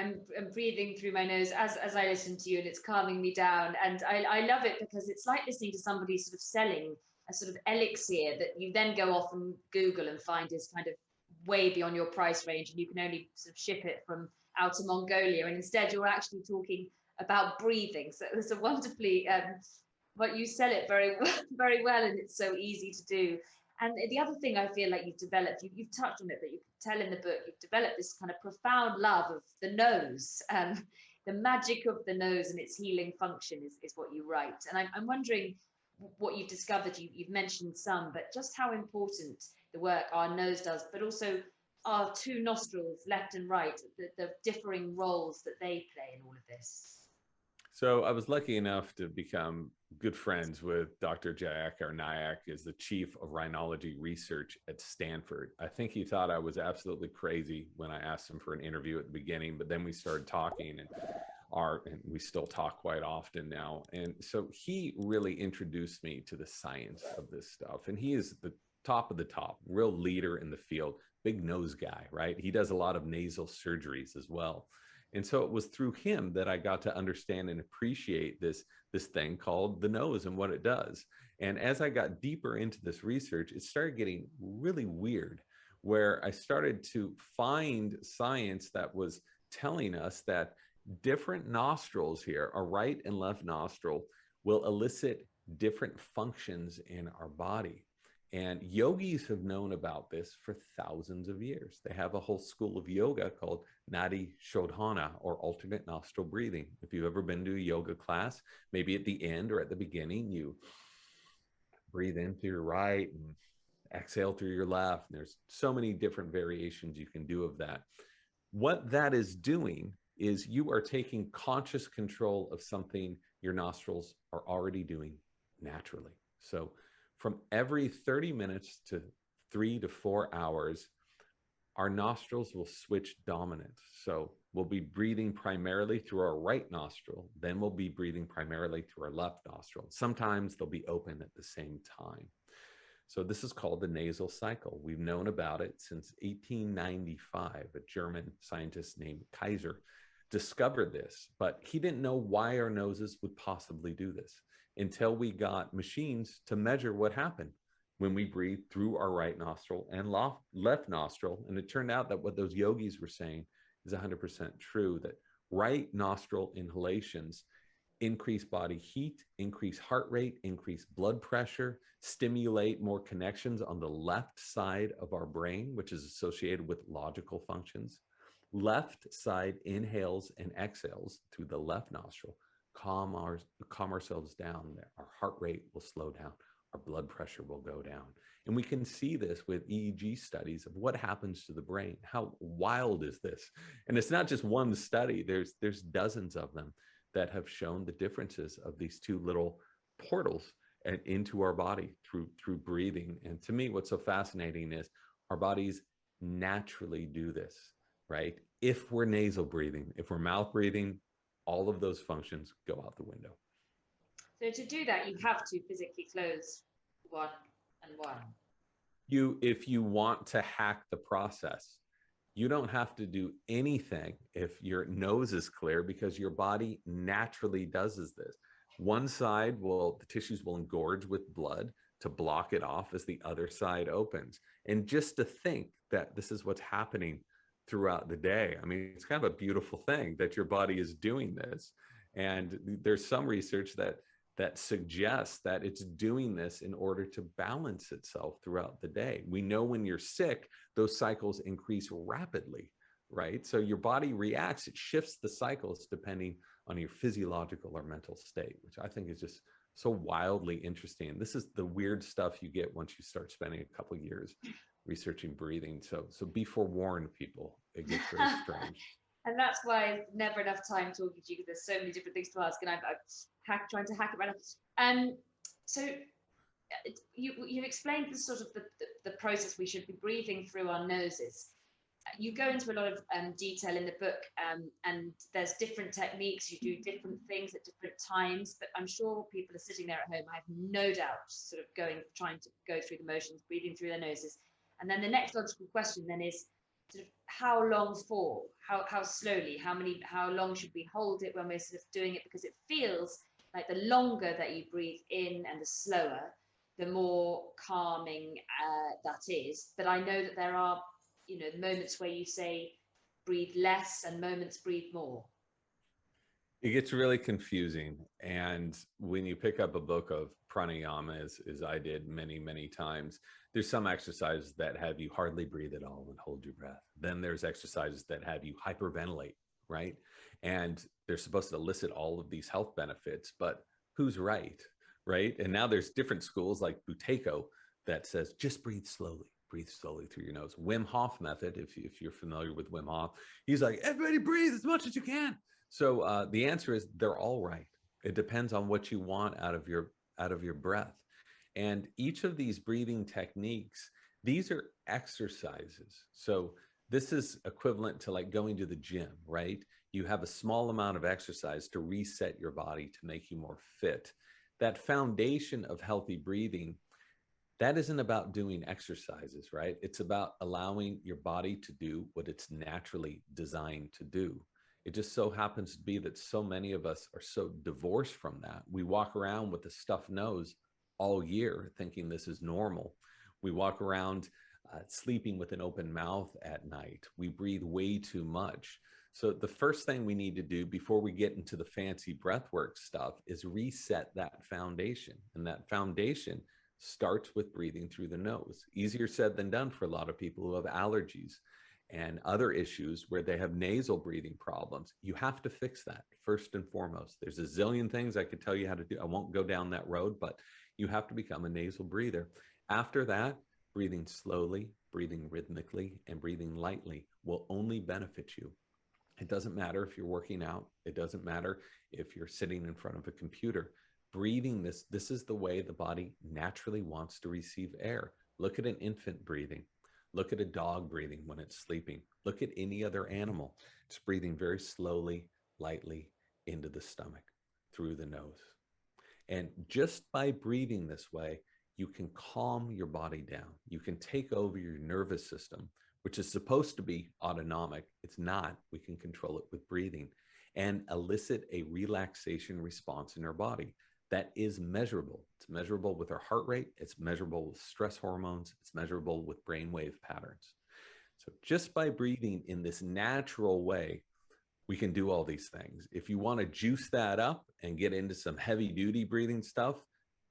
I'm breathing through my nose as I listen to you, and it's calming me down. And I love it because it's like listening to somebody sort of selling a sort of elixir that you then go off and Google and find is kind of way beyond your price range, and you can only sort of ship it from outer Mongolia. And instead, you're actually talking about breathing. So it's a wonderfully, but you sell it very, very well, and it's so easy to do. And the other thing I feel like you've developed, you've touched on it, but you can tell in the book, you've developed this kind of profound love of the nose, the magic of the nose and its healing function is what you write. And I'm wondering what you've discovered. You've mentioned some, but just how important the work our nose does, but also our two nostrils, left and right, the differing roles that they play in all of this. So I was lucky enough to become good friends with Dr. Jayakar Nayak, is the chief of rhinology research at Stanford. I think he thought I was absolutely crazy when I asked him for an interview at the beginning, but then we started talking, and we still talk quite often now. And so he really introduced me to the science of this stuff. And he is the top of the top, real leader in the field, big nose guy, right? He does a lot of nasal surgeries as well. And so it was through him that I got to understand and appreciate this thing called the nose and what it does. And as I got deeper into this research, it started getting really weird, where I started to find science that was telling us that different nostrils here, our right and left nostril, will elicit different functions in our body. And yogis have known about this for thousands of years. They have a whole school of yoga called Nadi Shodhana, or alternate nostril breathing. If you've ever been to a yoga class, maybe at the end or at the beginning, you breathe in through your right and exhale through your left. And there's so many different variations you can do of that. What that is doing is you are taking conscious control of something your nostrils are already doing naturally. So from every 30 minutes to 3 to 4 hours, our nostrils will switch dominant. So we'll be breathing primarily through our right nostril, then we'll be breathing primarily through our left nostril. Sometimes they'll be open at the same time. So this is called the nasal cycle. We've known about it since 1895. A German scientist named Kaiser discovered this, but he didn't know why our noses would possibly do this until we got machines to measure what happened when we breathe through our right nostril and left nostril. And it turned out that what those yogis were saying is 100% true, that right nostril inhalations increase body heat, increase heart rate, increase blood pressure, stimulate more connections on the left side of our brain, which is associated with logical functions. Left side inhales and exhales through the left nostril, calm ourselves down. Our heart rate will slow down. Our blood pressure will go down. And we can see this with EEG studies of what happens to the brain. How wild is this? And it's not just one study. There's dozens of them that have shown the differences of these two little portals into our body through breathing. And to me, what's so fascinating is our bodies naturally do this, right? If we're nasal breathing, if we're mouth breathing, all of those functions go out the window. So to do that, you have to physically close one and one. If you want to hack the process, you don't have to do anything if your nose is clear, because your body naturally does this. One side the tissues will engorge with blood to block it off as the other side opens. And just to think that this is what's happening throughout the day, I mean, it's kind of a beautiful thing that your body is doing this. And there's some research that suggests that it's doing this in order to balance itself throughout the day. We know when you're sick, those cycles increase rapidly, right? So your body reacts, it shifts the cycles depending on your physiological or mental state, which I think is just so wildly interesting. This is the weird stuff you get once you start spending a couple of years researching breathing. So be forewarned, people, it gets very strange. And that's why never enough time talking to you, because there's so many different things to ask, and I'm trying to hack it right up. So you explained the sort of the process we should be breathing through our noses. You go into a lot of detail in the book, and there's different techniques. You do different things at different times, but I'm sure people are sitting there at home, I have no doubt, sort of trying to go through the motions, breathing through their noses. And then the next logical question then is, sort of how long for, how slowly, how long should we hold it when we're sort of doing it? Because it feels like the longer that you breathe in and the slower, the more calming that is. But I know that there are, moments where you say breathe less and moments breathe more. It gets really confusing. And when you pick up a book of pranayama, as I did many, many times, there's some exercises that have you hardly breathe at all and hold your breath. Then there's exercises that have you hyperventilate, right? And they're supposed to elicit all of these health benefits, but who's right, right? And now there's different schools like Buteyko that says, just breathe slowly through your nose. Wim Hof method, if you're familiar with Wim Hof, he's like, everybody breathe as much as you can. So the answer is they're all right. It depends on what you want out of your breath. And each of these breathing techniques, these are exercises. So this is equivalent to like going to the gym, right? You have a small amount of exercise to reset your body to make you more fit. That foundation of healthy breathing, that isn't about doing exercises, right? It's about allowing your body to do what it's naturally designed to do. It just so happens to be that so many of us are so divorced from that. We walk around with a stuffed nose all year thinking this is normal. We walk around sleeping with an open mouth at night. We breathe way too much. So the first thing we need to do before we get into the fancy breathwork stuff is reset that foundation. And that foundation starts with breathing through the nose. Easier said than done for a lot of people who have allergies and other issues where they have nasal breathing problems. You have to fix that first and foremost. There's a zillion things I could tell you how to do. I won't go down that road, but you have to become a nasal breather. After that, breathing slowly, breathing rhythmically, and breathing lightly will only benefit you. It doesn't matter if you're working out. It doesn't matter if you're sitting in front of a computer. Breathing this is the way the body naturally wants to receive air. Look at an infant breathing. Look at a dog breathing when it's sleeping. Look at any other animal. It's breathing very slowly, lightly into the stomach, through the nose. And just by breathing this way, you can calm your body down. You can take over your nervous system, which is supposed to be autonomic. It's not. We can control it with breathing and elicit a relaxation response in our body. That is measurable. It's measurable with our heart rate. It's measurable with stress hormones. It's measurable with brainwave patterns. So just by breathing in this natural way, we can do all these things. If you want to juice that up and get into some heavy duty breathing stuff,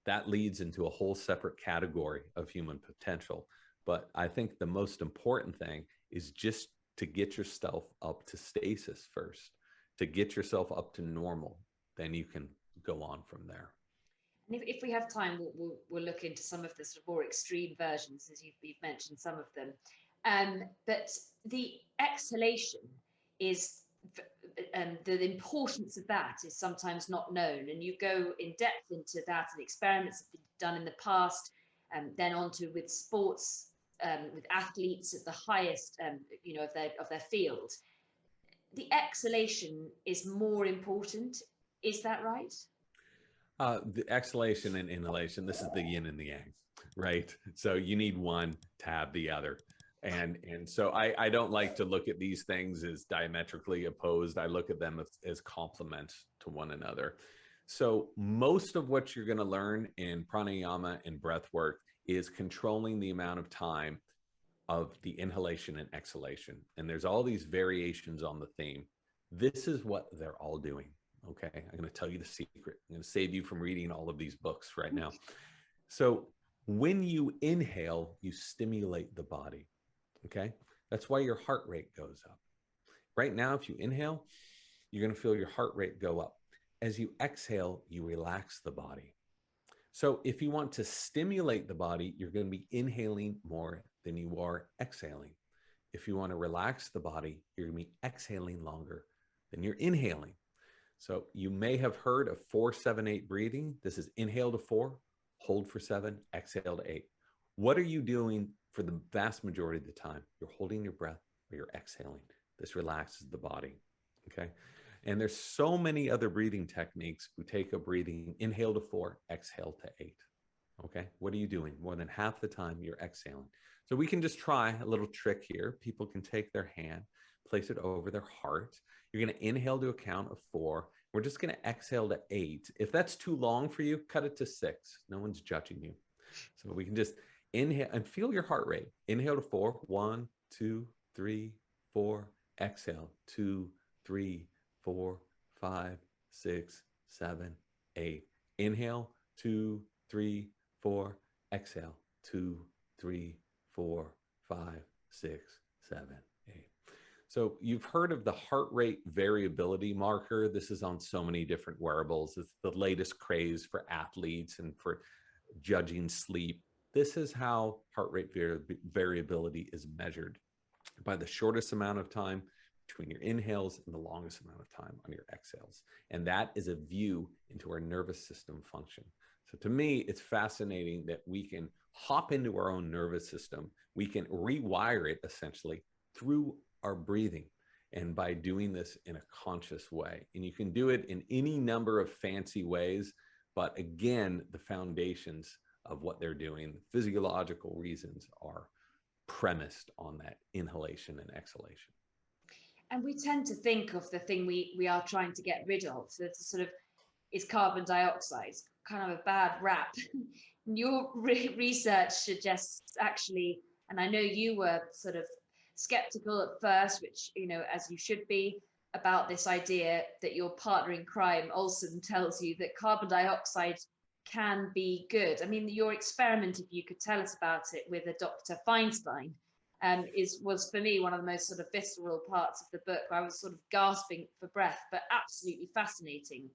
that leads into a whole separate category of human potential. But I think the most important thing is just to get yourself up to stasis first, to get yourself up to normal. Then you can go on from there. And if we have time, we'll look into some of the sort of more extreme versions, as you've mentioned some of them. But the exhalation is, the importance of that is sometimes not known. And you go in depth into that, and experiments have been done in the past, then onto with sports, with athletes at the highest, of their field. The exhalation is more important. Is that right? The exhalation and inhalation, this is the yin and the yang, right? So you need one to have the other. And so I don't like to look at these things as diametrically opposed. I look at them as complements to one another. So most of what you're going to learn in pranayama and breath work is controlling the amount of time of the inhalation and exhalation. And there's all these variations on the theme. This is what they're all doing. Okay, I'm going to tell you the secret. I'm going to save you from reading all of these books right now. So when you inhale, you stimulate the body. Okay, that's why your heart rate goes up. Right now, if you inhale, you're going to feel your heart rate go up. As you exhale, you relax the body. So if you want to stimulate the body, you're going to be inhaling more than you are exhaling. If you want to relax the body, you're going to be exhaling longer than you're inhaling. So you may have heard of 4-7-8 breathing. This is inhale to 4, hold for 7, exhale to 8. What are you doing for the vast majority of the time? You're holding your breath or you're exhaling. This relaxes the body, okay? And there's so many other breathing techniques. We take a breathing, inhale to 4, exhale to 8. Okay, what are you doing? More than half the time you're exhaling. So we can just try a little trick here. People can take their hand, place it over their heart. You're going to inhale to a count of 4. We're just going to exhale to 8. If that's too long for you, cut it to 6. No one's judging you. So we can just inhale and feel your heart rate. Inhale to 4. 1, 2, 3, 4. Exhale. 2, 3, 4, 5, 6, 7, 8. Inhale. 2, 3, 4. Exhale. 2, 3, 4, 5, 6, 7, 8. So you've heard of the heart rate variability marker. This is on so many different wearables. It's the latest craze for athletes and for judging sleep. This is how heart rate variability is measured, by the shortest amount of time between your inhales and the longest amount of time on your exhales. And that is a view into our nervous system function. So to me, it's fascinating that we can hop into our own nervous system. We can rewire it essentially through our breathing, and by doing this in a conscious way. And you can do it in any number of fancy ways. But again, the foundations of what they're doing, the physiological reasons, are premised on that inhalation and exhalation. And we tend to think of the thing we are trying to get rid of, so it's sort of, is carbon dioxide, kind of a bad rap. Your research suggests actually, and I know you were sort of skeptical at first, which, you know, as you should be, about this idea that your partner in crime, Olson, tells you that carbon dioxide can be good. I mean, your experiment, if you could tell us about it with a Dr. Feinstein, was for me one of the most sort of visceral parts of the book. I was sort of gasping for breath, but absolutely fascinating,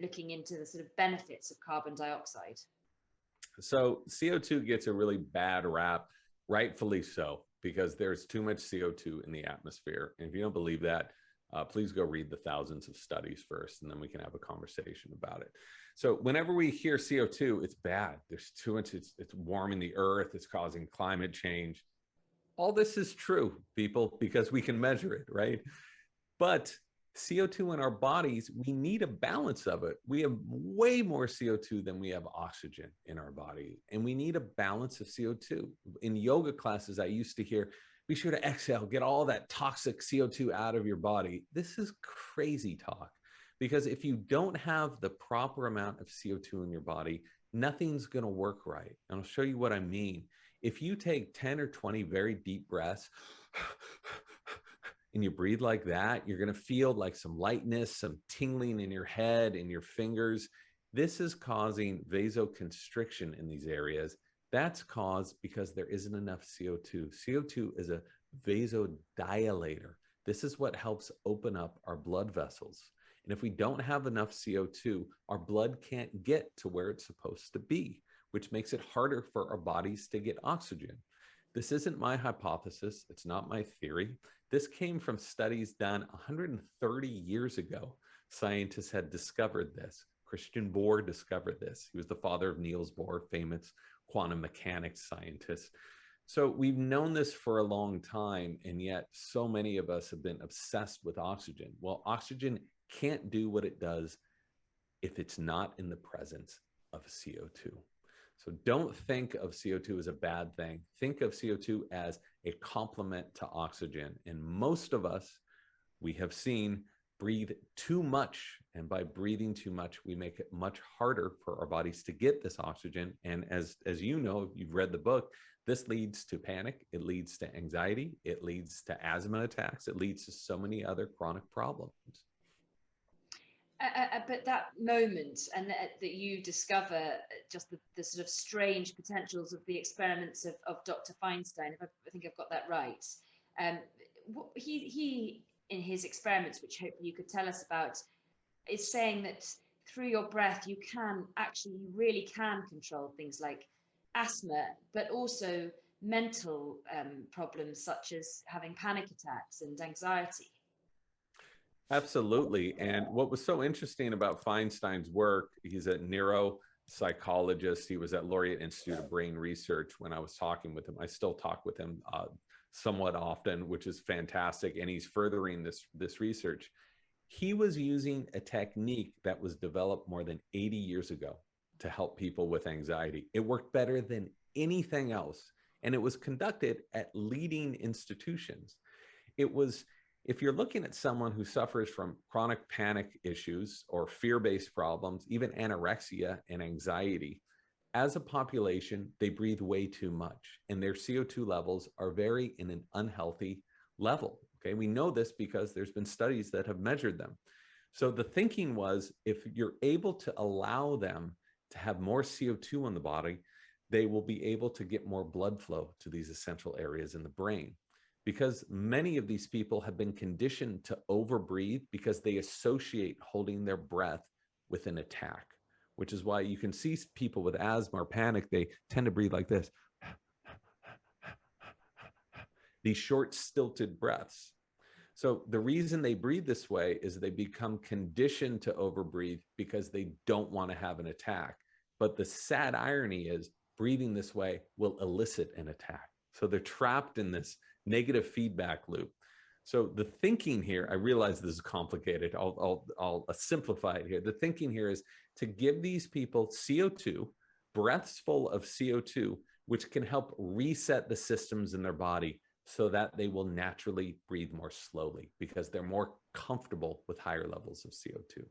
looking into the sort of benefits of carbon dioxide. So CO2 gets a really bad rap, rightfully so, because there's too much CO2 in the atmosphere. And if you don't believe that, please go read the thousands of studies first, and then we can have a conversation about it. So whenever we hear CO2, it's bad. There's too much, it's warming the earth, it's causing climate change. All this is true, people, because we can measure it, right? But CO2 in our bodies, we need a balance of it. We have way more CO2 than we have oxygen in our body, and we need a balance of CO2. In yoga classes, I used to hear, be sure to exhale, get all that toxic CO2 out of your body. This is crazy talk, because if you don't have the proper amount of CO2 in your body, nothing's going to work right. And I'll show you what I mean. If you take 10 or 20 very deep breaths and you breathe like that, you're going to feel like some lightness, some tingling in your head, in your fingers. This is causing vasoconstriction in these areas. That's caused because there isn't enough CO2. CO2 is a vasodilator. This is what helps open up our blood vessels. And if we don't have enough CO2, our blood can't get to where it's supposed to be, which makes it harder for our bodies to get oxygen. This isn't my hypothesis. It's not my theory. This came from studies done 130 years ago. Scientists had discovered this. Christian Bohr discovered this. He was the father of Niels Bohr, famous quantum mechanics scientist. So we've known this for a long time, and yet so many of us have been obsessed with oxygen. Well, oxygen can't do what it does if it's not in the presence of CO2. So don't think of CO2 as a bad thing. Think of CO2 as a complement to oxygen. And most of us, we have seen, breathe too much. And by breathing too much, we make it much harder for our bodies to get this oxygen. And as you know, you've read the book, this leads to panic. It leads to anxiety. It leads to asthma attacks. It leads to so many other chronic problems. But that moment, and that you discover just the sort of strange potentials of the experiments of Dr. Feinstein, if I think I've got that right. He, in his experiments, which hopefully you could tell us about, is saying that through your breath, you really can control things like asthma, but also mental problems such as having panic attacks and anxiety. Absolutely. And what was so interesting about Feinstein's work, he's a neuropsychologist. He was at Laureate Institute of Brain Research when I was talking with him. I still talk with him somewhat often, which is fantastic. And he's furthering this research. He was using a technique that was developed more than 80 years ago to help people with anxiety. It worked better than anything else. And it was conducted at leading institutions. It was, if you're looking at someone who suffers from chronic panic issues or fear-based problems, even anorexia and anxiety, as a population, they breathe way too much and their CO2 levels are very in an unhealthy level. Okay, we know this because there's been studies that have measured them. So the thinking was, if you're able to allow them to have more CO2 in the body, they will be able to get more blood flow to these essential areas in the brain. Because many of these people have been conditioned to overbreathe because they associate holding their breath with an attack, which is why you can see people with asthma or panic, they tend to breathe like this. These short, stilted breaths. So the reason they breathe this way is they become conditioned to overbreathe because they don't want to have an attack. But the sad irony is breathing this way will elicit an attack. So they're trapped in this negative feedback loop. So the thinking here, I realize this is complicated. I'll simplify it here. The thinking here is to give these people CO2, breaths full of CO2, which can help reset the systems in their body so that they will naturally breathe more slowly because they're more comfortable with higher levels of CO2.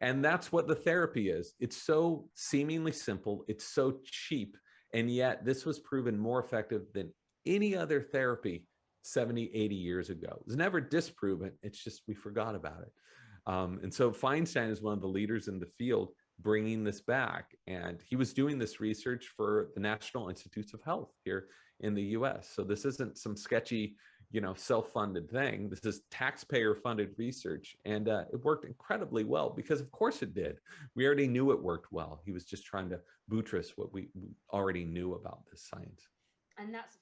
And that's what the therapy is. It's so seemingly simple. It's so cheap. And yet this was proven more effective than any other therapy 70, 80 years ago. It was never disproven. It's just we forgot about it. And so Feinstein is one of the leaders in the field bringing this back. And he was doing this research for the National Institutes of Health here in the US. So this isn't some sketchy, self-funded thing. This is taxpayer-funded research. And it worked incredibly well because of course it did. We already knew it worked well. He was just trying to buttress what we already knew about this science. And that's